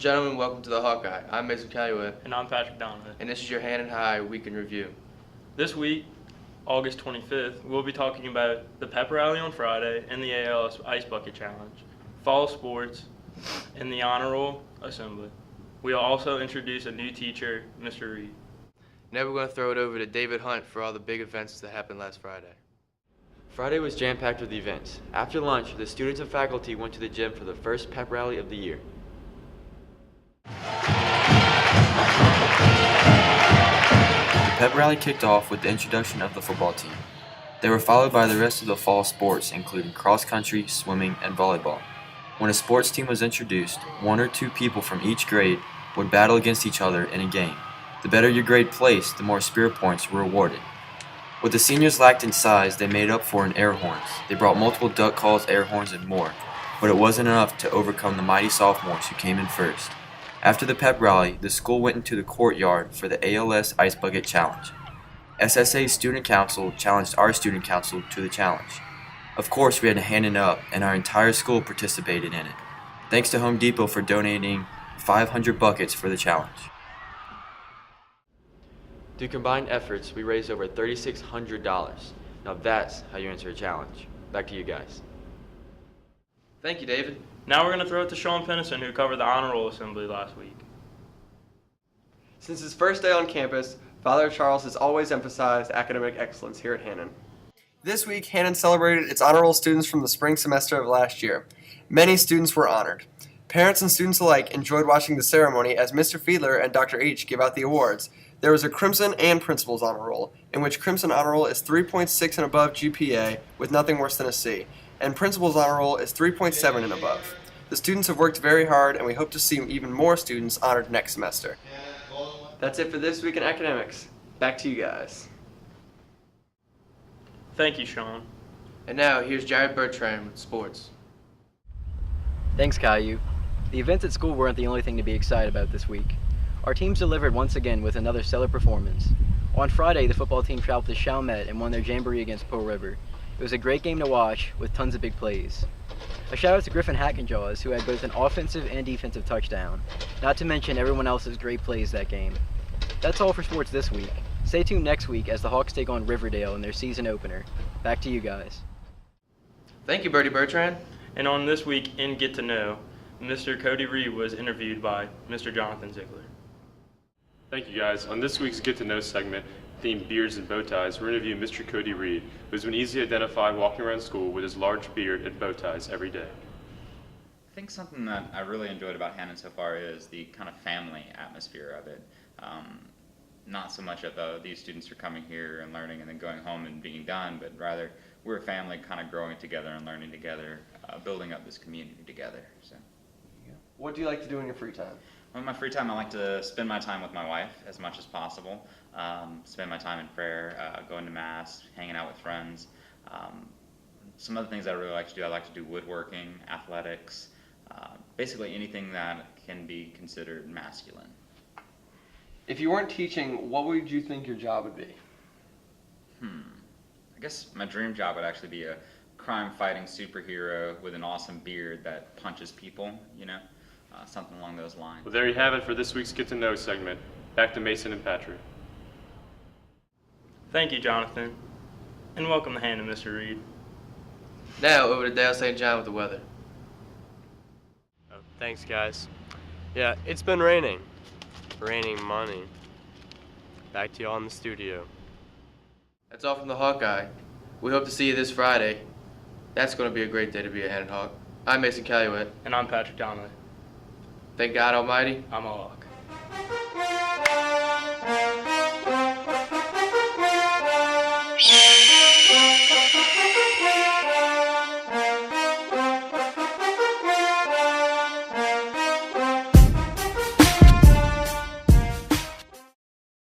and gentlemen, welcome to the HawkEye. I'm Mason Calumet. And I'm Patrick Donovan. And this is your Hand and High Week in Review. This week, August 25th, we'll be talking about the pep rally on Friday and the ALS Ice Bucket Challenge, fall sports, and the Honor Roll Assembly. We'll also introduce a new teacher, Mr. Reed. Now we're going to throw it over to David Hunt for all the big events that happened last Friday. Friday was jam-packed with events. After lunch, the students and faculty went to the gym for the first pep rally of the year. The pep rally kicked off with the introduction of the football team. They were followed by the rest of the fall sports, including cross-country, swimming, and volleyball. When a sports team was introduced, one or two people from each grade would battle against each other in a game. The better your grade placed, the more spirit points were awarded. What the seniors lacked in size, they made up for in air horns. They brought multiple duck calls, air horns, and more, but it wasn't enough to overcome the mighty sophomores who came in first. After the pep rally, the school went into the courtyard for the ALS Ice Bucket Challenge. SSA's student council challenged our student council to the challenge. Of course, we had to hand it up, and our entire school participated in it. Thanks to Home Depot for donating 500 buckets for the challenge. Through combined efforts, we raised over $3,600. Now that's how you answer a challenge. Back to you guys. Thank you, David. Now we're going to throw it to Sean Pennison, who covered the Honor Roll Assembly last week. Since his first day on campus, Father Charles has always emphasized academic excellence here at Hannon. This week, Hannon celebrated its honor roll students from the spring semester of last year. Many students were honored. Parents and students alike enjoyed watching the ceremony as Mr. Fiedler and Dr. H gave out the awards. There was a Crimson and Principal's honor roll, in which Crimson honor roll is 3.6 and above GPA with nothing worse than a C, and Principal's honor roll is 3.7 and above. The students have worked very hard, and we hope to see even more students honored next semester. That's it for this week in academics. Back to you guys. Thank you, Sean. And now, here's Jared Bertrand with sports. Thanks, Caillou. The events at school weren't the only thing to be excited about this week. Our teams delivered once again with another stellar performance. On Friday, the football team traveled to Chalmette and won their jamboree against Pearl River. It was a great game to watch, with tons of big plays. A shout out to Griffin Hackenjaws, who had both an offensive and defensive touchdown, not to mention everyone else's great plays that game. That's all for sports this week. Stay tuned next week as the Hawks take on Riverdale in their season opener. Back to you guys. Thank you, Bertie Bertrand. And on this week in Get to Know, Mr. Cody Reed was interviewed by Mr. Jonathan Ziegler. Thank you, guys. On this week's Get to Know segment, themed Beards and Bow Ties, we're interviewing Mr. Cody Reed, who's been easy to identify walking around school with his large beard and bow ties every day. I think something that I really enjoyed about Hannon so far is the kind of family atmosphere of it. Not so much of these students are coming here and learning and then going home and being done, but rather we're a family kind of growing together and learning together, building up this community together. So, What do you like to do in your free time? well, in my free time, I like to spend my time with my wife as much as possible. Spend my time in prayer, going to mass, hanging out with friends. Some other things I really like to do, I like to do woodworking, athletics, basically anything that can be considered masculine. If you weren't teaching, what would you think your job would be? I guess my dream job would actually be a crime-fighting superhero with an awesome beard that punches people, something along those lines. Well, there you have it for this week's Get to Know segment. Back to Mason and Patrick. Thank you, Jonathan. And welcome to Hannah, Mr. Reed. Now, over to Dale St. John with the weather. Oh, thanks, guys. Yeah, it's been raining. Raining money. Back to you all in the studio. That's all from the HawkEye. We hope to see you this Friday. That's going to be a great day to be a Hannon Hawk. I'm Mason Calumet. And I'm Patrick Donovan. Thank God Almighty. I'm a Hawk.